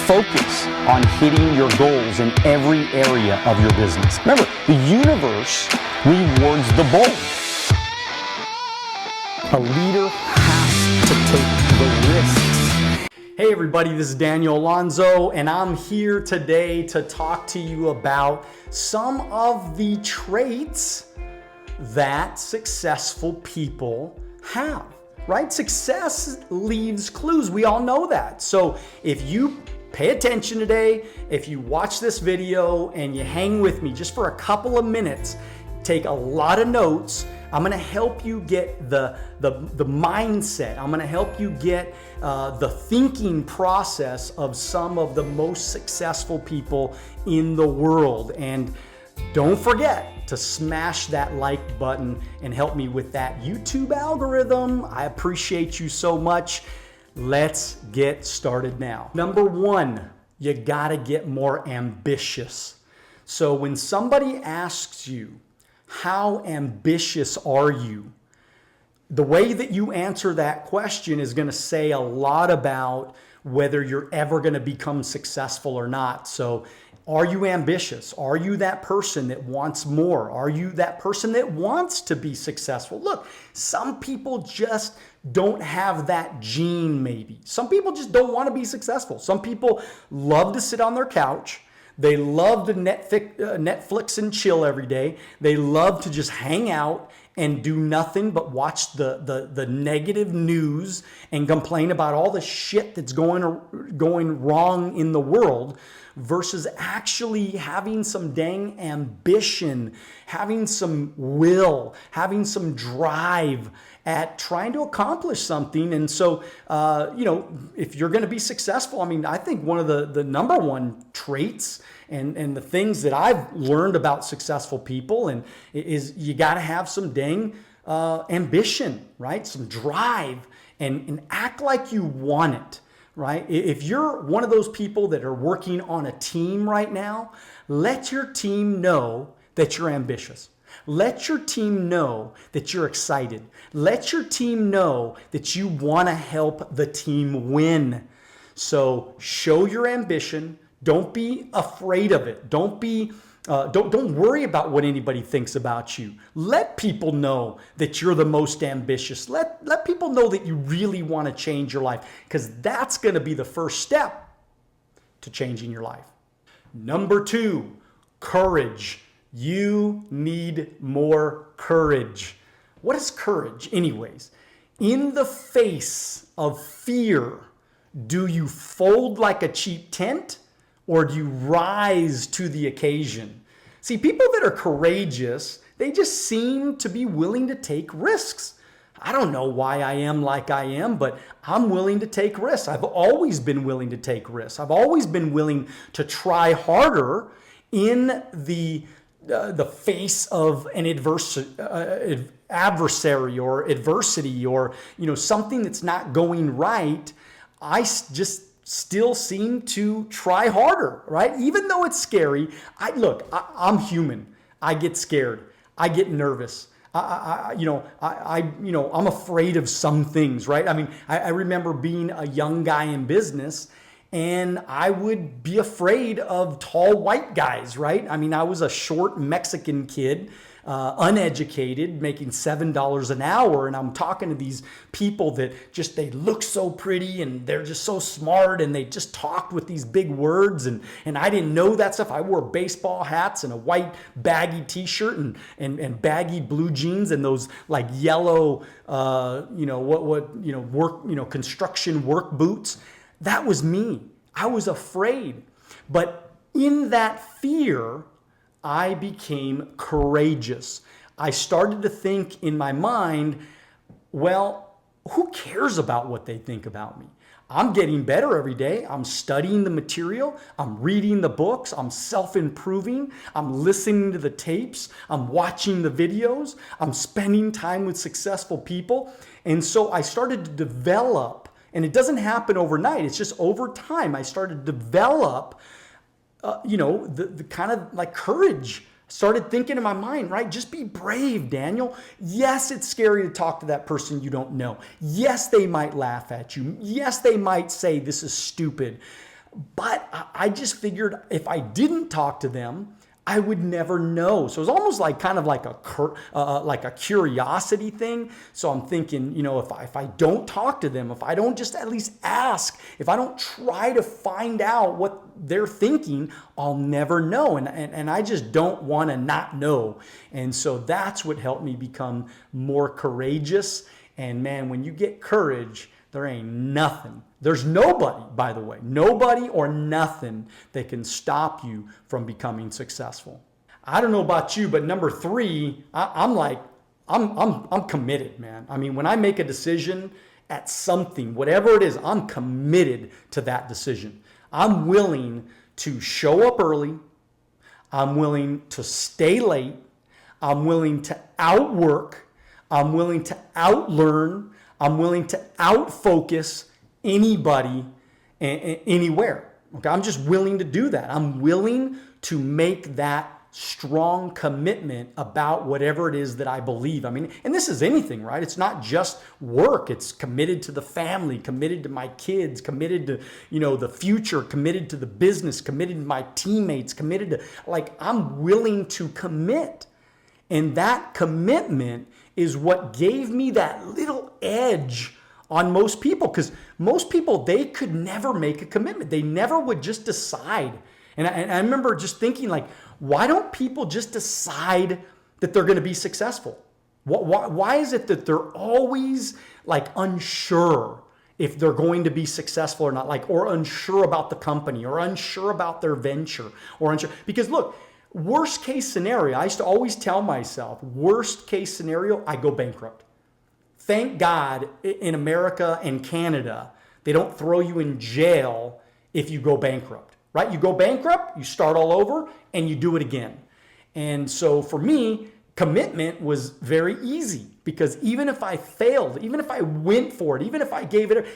Focus on hitting your goals in every area of your business. Remember, the universe rewards the bold. A leader has to take the risks. Hey everybody, this is Daniel Alonzo, and I'm here today to talk to you about some of the traits that successful people have, right? Success leaves clues. We all know that. So if you pay attention today, if you watch this video and you hang with me just for a couple of minutes, take a lot of notes, I'm going to help you get the mindset. I'm going to help you get the thinking process of some of the most successful people in the world. And don't forget to smash that like button and help me with that YouTube algorithm. I appreciate you so much. Let's get started now. Number one, you got to get more ambitious. So when somebody asks you, how ambitious are you? The way that you answer that question is going to say a lot about whether you're ever going to become successful or not. So are you ambitious? Are you that person that wants more? Are you that person that wants to be successful? Look, some people just don't have that gene maybe. Some people just don't want to be successful. Some people love to sit on their couch. They love to Netflix and chill every day. They love to just hang out and do nothing but watch the negative news and complain about all the shit that's going wrong in the world, versus actually having some dang ambition, having some will, having some drive at trying to accomplish something. And so, if you're going to be successful, I think one of the number one traits and the things that I've learned about successful people is you got to have some dang ambition, right? Some drive and act like you want it. Right? If you're one of those people that are working on a team right now, let your team know that you're ambitious. Let your team know that you're excited. Let your team know that you want to help the team win. So show your ambition. Don't be afraid of it. Don't worry about what anybody thinks about you. Let people know that you're the most ambitious. Let people know that you really want to change your life, because that's going to be the first step to changing your life. Number two, courage. You need more courage. What is courage anyways? In the face of fear, do you fold like a cheap tent, or do you rise to the occasion? See, people that are courageous, they just seem to be willing to take risks. I don't know why I am like I am, but I'm willing to take risks. I've always been willing to take risks. I've always been willing to try harder in the face of an adversary or adversity, or something that's not going right. I just still seem to try harder, right? Even though it's scary. I'm human. I get scared. I get nervous. I'm afraid of some things, right? I remember being a young guy in business, and I would be afraid of tall white guys, right? I was a short Mexican kid, uneducated, making $7 an hour. And I'm talking to these people that they look so pretty and they're just so smart, and they just talked with these big words. And I didn't know that stuff. I wore baseball hats and a white baggy t-shirt and baggy blue jeans and those like yellow, construction work boots. That was me. I was afraid. But in that fear, I became courageous. I started to think in my mind, well, who cares about what they think about me? I'm getting better every day. I'm studying the material. I'm reading the books. I'm self-improving. I'm listening to the tapes. I'm watching the videos. I'm spending time with successful people. And so I started to develop, and it doesn't happen overnight. It's just over time. I started to develop the kind of like courage. Started thinking in my mind, right? Just be brave, Daniel. Yes, it's scary to talk to that person you don't know. Yes, they might laugh at you. Yes, they might say this is stupid. But I just figured if I didn't talk to them, I would never know. So it's almost like kind of like a curiosity thing. So I'm thinking, if I don't talk to them, if I don't just at least ask, if I don't try to find out what they're thinking, I'll never know. And I just don't want to not know. And so that's what helped me become more courageous. And man, when you get courage, there ain't nothing. There's nobody, by the way, nobody or nothing that can stop you from becoming successful. I don't know about you, but number 3, I'm committed, man. I mean, when I make a decision at something, whatever it is, I'm committed to that decision. I'm willing to show up early. I'm willing to stay late. I'm willing to outwork. I'm willing to outlearn. I'm willing to outfocus anybody anywhere. Okay, I'm just willing to do that. I'm willing to make that strong commitment about whatever it is that I believe. I mean, and this is anything, right? It's not just work. It's committed to the family, committed to my kids, committed to, the future, committed to the business, committed to my teammates, committed to, I'm willing to commit. And that commitment is what gave me that little edge on most people, because most people, they could never make a commitment. They never would just decide. And I remember just thinking, why don't people just decide that they're going to be successful? Why is it that they're always unsure if they're going to be successful or not, or unsure about the company, or unsure about their venture, or unsure? Because look, worst case scenario, I used to always tell myself, worst case scenario, I go bankrupt. Thank God in America and Canada, they don't throw you in jail if you go bankrupt, right? You go bankrupt, you start all over, and you do it again. And so for me, commitment was very easy, because even if I failed, even if I went for it, even if I gave it,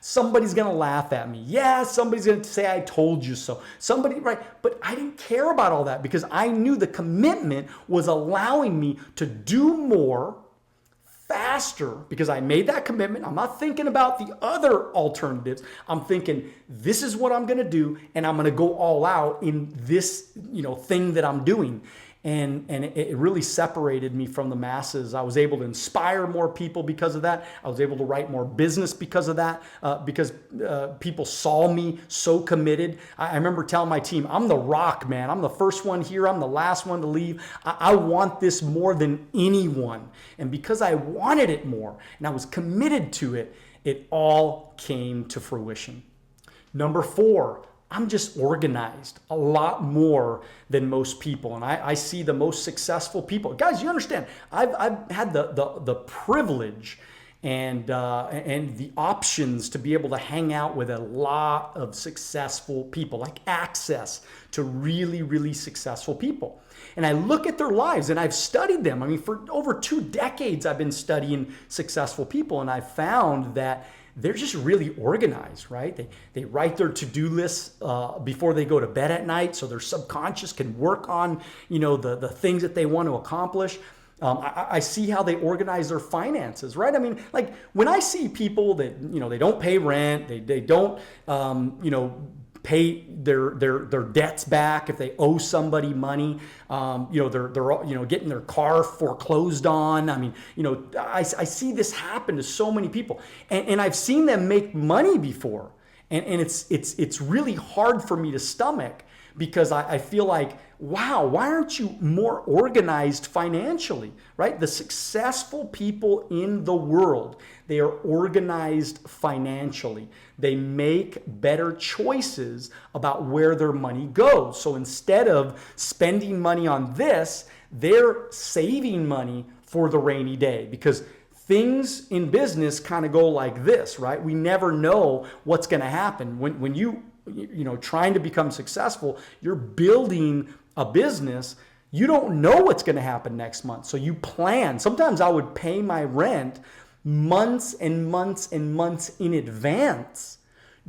somebody's going to laugh at me. Somebody's going to say, I told you so. Right? But I didn't care about all that, because I knew the commitment was allowing me to do more faster, because I made that commitment. I'm not thinking about the other alternatives. I'm thinking, this is what I'm going to do, and I'm going to go all out in this, thing that I'm doing. And it really separated me from the masses. I was able to inspire more people because of that. I was able to write more business because of that, because people saw me so committed. I remember telling my team, I'm the rock, man. I'm the first one here. I'm the last one to leave. I want this more than anyone. And because I wanted it more and I was committed to it, it all came to fruition. Number 4, I'm just organized a lot more than most people. And I see the most successful people. Guys, you understand, I've had the privilege and the options to be able to hang out with a lot of successful people, access to really, really successful people. And I look at their lives and I've studied them. I mean, for over 2 decades, I've been studying successful people, and I've found that they're just really organized, right? They write their to-do lists before they go to bed at night, so their subconscious can work on, the things that they want to accomplish. I see how they organize their finances, right? I mean, when I see people that, they don't pay rent, they don't, pay their debts back if they owe somebody money. They're getting their car foreclosed on. I mean, I see this happen to so many people, and I've seen them make money before, and it's really hard for me to stomach, because I feel like, wow, why aren't you more organized financially, right? The successful people in the world, they are organized financially. They make better choices about where their money goes. So instead of spending money on this, they're saving money for the rainy day, because things in business kind of go like this, right? We never know what's going to happen. When you trying to become successful, you're building a business, you don't know what's going to happen next month. So you plan. Sometimes I would pay my rent months and months and months in advance,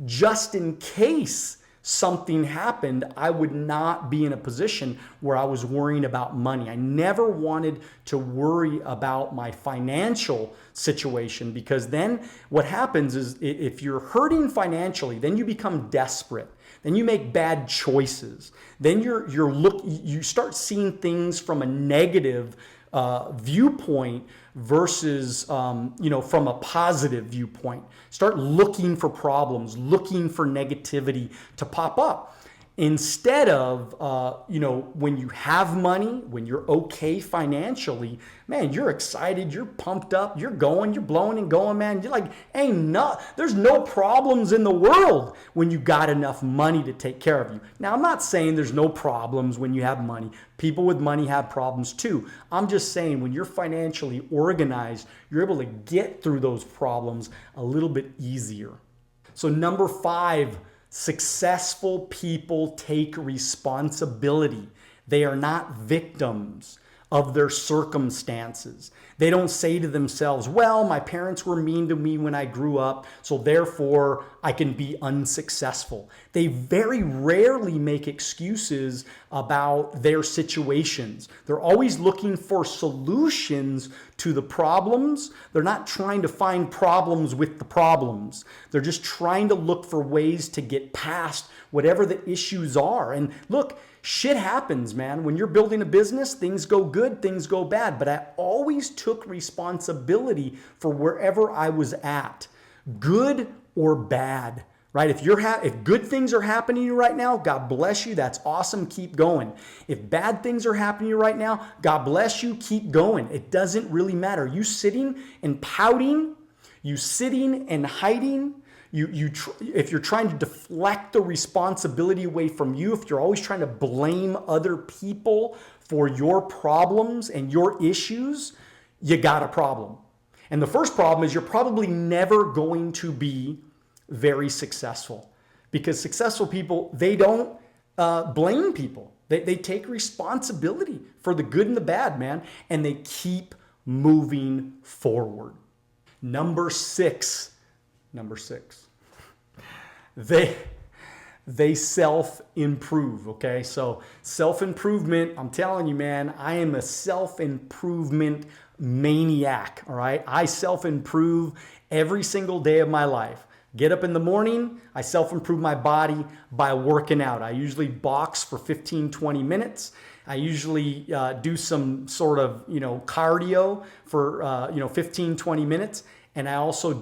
just in case something happened, I would not be in a position where I was worrying about money. I never wanted to worry about my financial situation, because then what happens is, if you're hurting financially, then you become desperate. Then you make bad choices. Then you start seeing things from a negative viewpoint versus from a positive viewpoint. Start looking for problems, looking for negativity to pop up. Instead of, when you have money, when you're okay financially, man, you're excited, you're pumped up, you're going, you're blowing and going, man. You're like, there's no problems in the world when you got enough money to take care of you. Now, I'm not saying there's no problems when you have money. People with money have problems too. I'm just saying, when you're financially organized, you're able to get through those problems a little bit easier. So number 5, successful people take responsibility. They are not victims of their circumstances. They don't say to themselves, well, my parents were mean to me when I grew up, so therefore I can be unsuccessful. They very rarely make excuses about their situations. They're always looking for solutions to the problems. They're not trying to find problems with the problems. They're just trying to look for ways to get past whatever the issues are. And look, shit happens, man. When you're building a business, things go good, things go bad. But I always took responsibility for wherever I was at, good or bad, right? If good things are happening to you right now, God bless you. That's awesome. Keep going. If bad things are happening to you right now, God bless you. Keep going. It doesn't really matter. You sitting and pouting, you sitting and hiding, if you're trying to deflect the responsibility away from you, if you're always trying to blame other people for your problems and your issues, you got a problem. And the first problem is, you're probably never going to be very successful, because successful people, they don't blame people. They take responsibility for the good and the bad, man, and they keep moving forward. Number six, they self-improve, okay? So self-improvement, I'm telling you, man, I am a self-improvement maniac, all right? I self-improve every single day of my life. Get up in the morning, I self-improve my body by working out. I usually box for 15, 20 minutes. I usually do some sort of, cardio for, 15, 20 minutes. And I also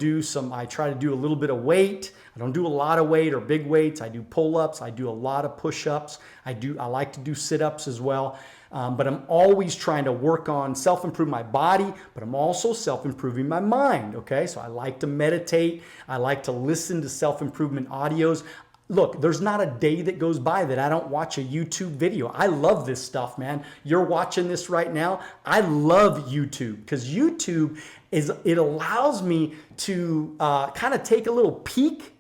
I try to do a little bit of weight. I don't do a lot of weight or big weights. I do pull-ups. I do a lot of push-ups. I like to do sit-ups as well. But I'm always trying to work on self-improve my body, but I'm also self-improving my mind, okay? So I like to meditate. I like to listen to self-improvement audios. Look, there's not a day that goes by that I don't watch a YouTube video. I love this stuff, man. You're watching this right now. I love YouTube, because YouTube it allows me to kind of take a little peek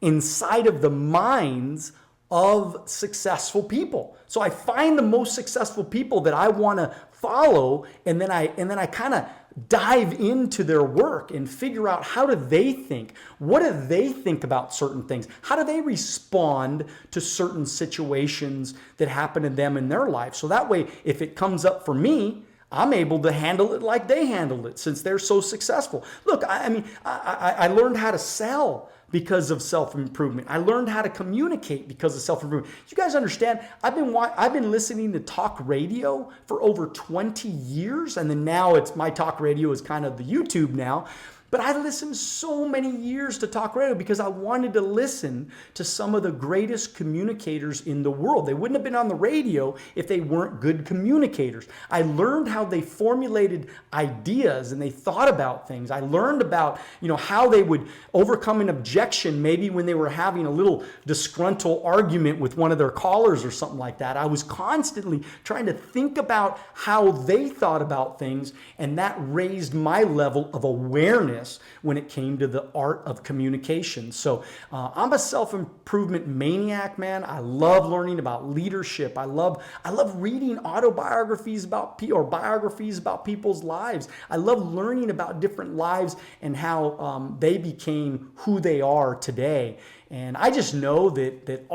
inside of the minds of successful people. So I find the most successful people that I want to follow, and then I kind of dive into their work and figure out, how do they think? What do they think about certain things? How do they respond to certain situations that happen to them in their life? So that way, if it comes up for me, I'm able to handle it like they handled it, since they're so successful. Look, I learned how to sell because of self-improvement. I learned how to communicate because of self-improvement. You guys understand, I've been listening to talk radio for over 20 years, and then now my talk radio is kind of the YouTube now. But I listened so many years to talk radio because I wanted to listen to some of the greatest communicators in the world. They wouldn't have been on the radio if they weren't good communicators. I learned how they formulated ideas and they thought about things. I learned about, how they would overcome an objection maybe when they were having a little disgruntled argument with one of their callers or something like that. I was constantly trying to think about how they thought about things, and that raised my level of awareness awareness when it came to the art of communication. So I'm a self-improvement maniac, man. I love learning about leadership. I love reading autobiographies about or biographies about people's lives. I love learning about different lives and how they became who they are today. And I just know that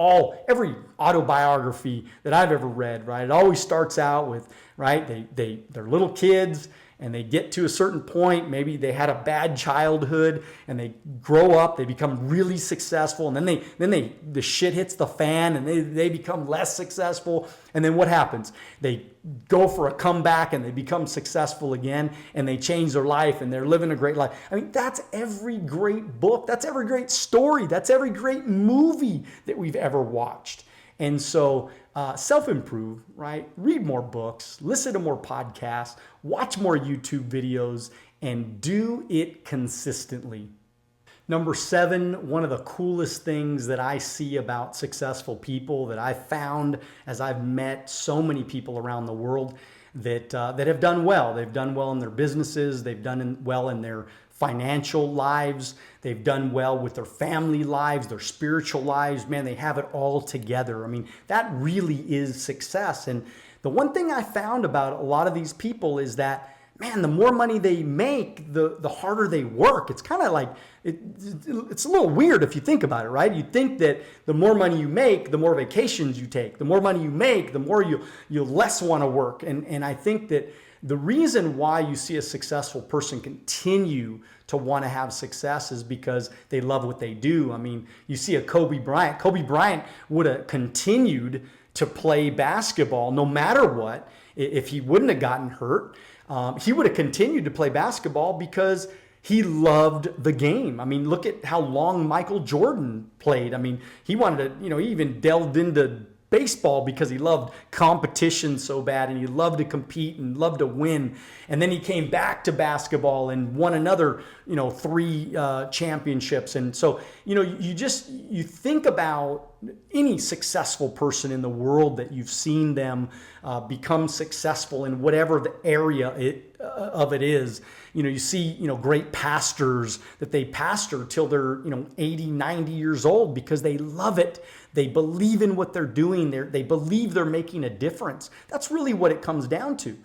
every autobiography that I've ever read, right, it always starts out with, right, they're little kids and they get to a certain point, maybe they had a bad childhood and they grow up, they become really successful, and then the shit hits the fan and they become less successful. And then what happens? They go for a comeback and they become successful again and they change their life and they're living a great life. I mean, that's every great book, that's every great story, that's every great movie that we've ever watched. And so self-improve, right? Read more books, listen to more podcasts, watch more YouTube videos, and do it consistently. Number 7, one of the coolest things that I see about successful people that I've found as I've met so many people around the world that have done well. They've done well in their businesses. They've done well in their financial lives. They've done well with their family lives, their spiritual lives. Man, they have it all together. I mean, that really is success. And the one thing I found about a lot of these people is that, man, the more money they make, the harder they work. It's kind of like, it's a little weird if you think about it, right? You think that the more money you make, the more vacations you take. The more money you make, the more you less want to work. And I think that the reason why you see a successful person continue to want to have success is because they love what they do. I mean, you see a Kobe Bryant. Kobe Bryant would have continued to play basketball no matter what. If he wouldn't have gotten hurt, he would have continued to play basketball because he loved the game. I mean, look at how long Michael Jordan played. I mean, he wanted to, he even delved into baseball because he loved competition so bad and he loved to compete and loved to win. And then he came back to basketball and won another, 3 championships. And so, you think about any successful person in the world that you've seen them become successful in whatever the area of it is. You see, great pastors that they pastor till they're, 80, 90 years old because they love it. They believe in what they're doing. They believe they're making a difference. That's really what it comes down to,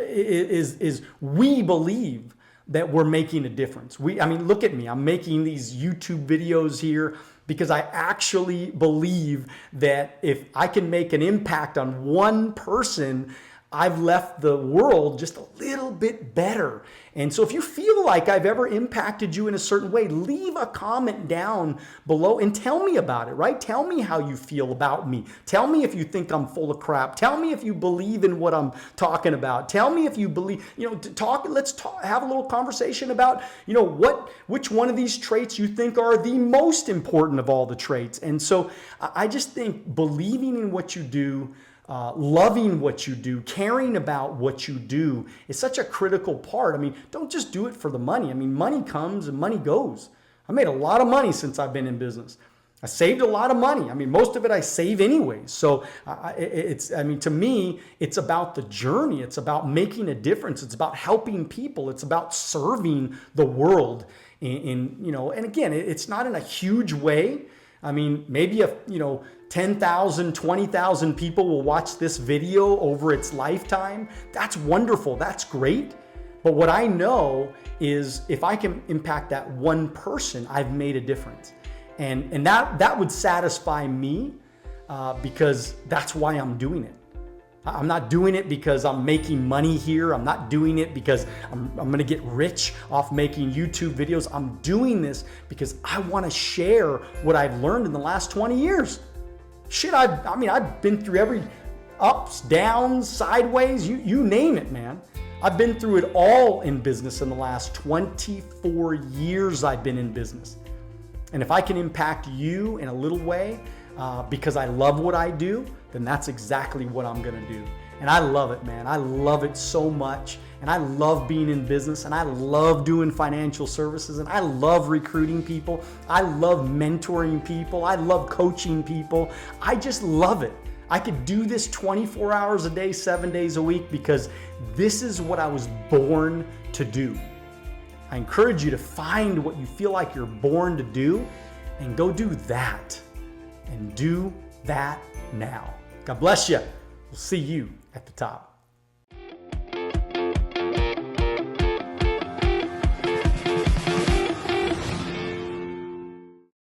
is we believe that we're making a difference. Look at me. I'm making these YouTube videos here because I actually believe that if I can make an impact on one person, I've left the world just a little bit better. And so if you feel like I've ever impacted you in a certain way, leave a comment down below and tell me about it, right? Tell me how you feel about me. Tell me if you think I'm full of crap. Tell me if you believe in what I'm talking about. Tell me if you believe, let's have a little conversation about, which one of these traits you think are the most important of all the traits. And so I just think believing in what you do, loving what you do, caring about what you do is such a critical part. Don't just do it for the money. Money comes and money goes. I made a lot of money since I've been in business. I saved a lot of money. Most of it I save anyways. So to me, it's about the journey. It's about making a difference. It's about helping people. It's about serving the world and again, it's not in a huge way. Maybe 10,000, 20,000 people will watch this video over its lifetime. That's wonderful. That's great. But what I know is if I can impact that one person, I've made a difference. And that would satisfy me because that's why I'm doing it. I'm not doing it because I'm making money here. I'm not doing it because I'm going to get rich off making YouTube videos. I'm doing this because I want to share what I've learned in the last 20 years. Shit, I've been through every ups, downs, sideways, you name it, man. I've been through it all in business in the last 24 years I've been in business. And if I can impact you in a little way because I love what I do, then that's exactly what I'm going to do. And I love it, man. I love it so much. And I love being in business, and I love doing financial services, and I love recruiting people. I love mentoring people. I love coaching people. I just love it. I could do this 24 hours a day, 7 days a week because this is what I was born to do. I encourage you to find what you feel like you're born to do and go do that. And do that now. God bless you. We'll see you at the top.